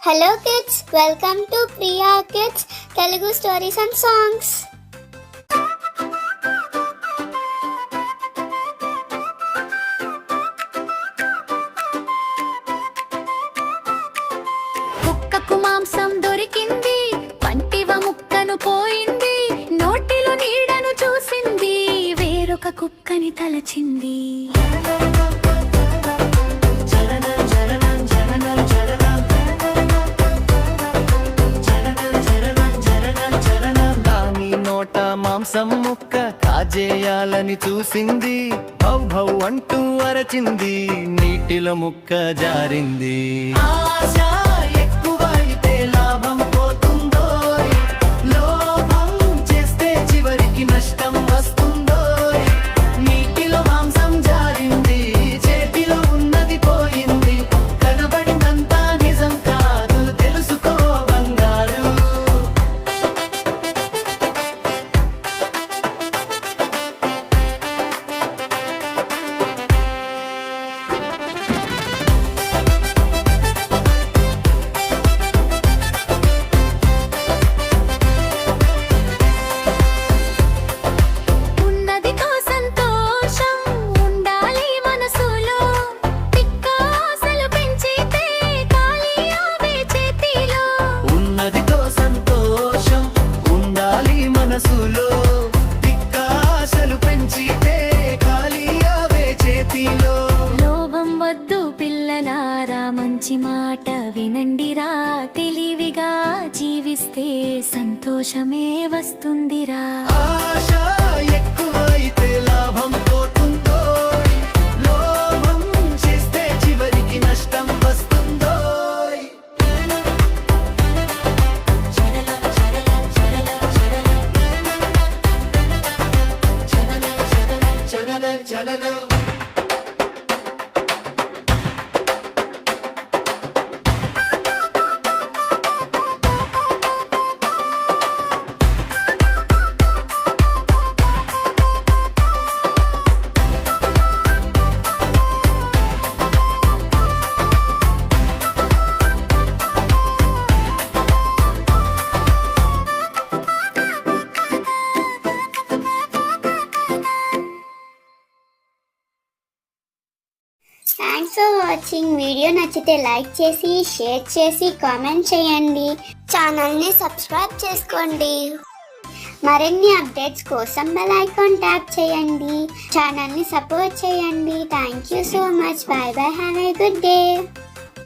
Hello kids, welcome to Priya kids Telugu stories and songs. కుక్కకు మాంసం దొరికింది, పంటివ ముక్కను పోయింది, నోటిలో నీడను చూసింది, వేరొక కుక్కని తలచింది. మాంసం ముక్క కాజేయాలని చూసింది, భౌ భౌ అంటూ అరచింది, నీటిలో ముక్క జారింది. ఆశ ఎక్కువైతే లాభం పోతుందో, లోభం చేస్తే చివరికి నష్టం వస్తుందో. నీటిలో మాంసం జారింది, చేతిలో ఉన్నది పోయింది, కనబడిందంతా నిజం కాదు, తెలుసుకో బంగారు. లోభం వద్దు పిల్లలారా, మంచి మాట వినండిరా, తెలివిగా జీవిస్తే సంతోషమే వస్తుందిరా. ఆశ ఎక్కువైతే లాభం పోతుందో, లోభం చేస్తే చివరికి నష్టం వస్తుందో. Thanks for watching. వీడియో నచ్చితే లైక్ చేసి, షేర్ చేసి, కామెంట్ చేయండి. ఛానల్ని సబ్స్క్రైబ్ చేసుకోండి. మరిన్ని అప్డేట్స్ కోసం బెల్ ఐకాన్ ట్యాప్ చేయండి. ఛానల్ని సపోర్ట్ చేయండి. Thank you so much. By by. Have a good day.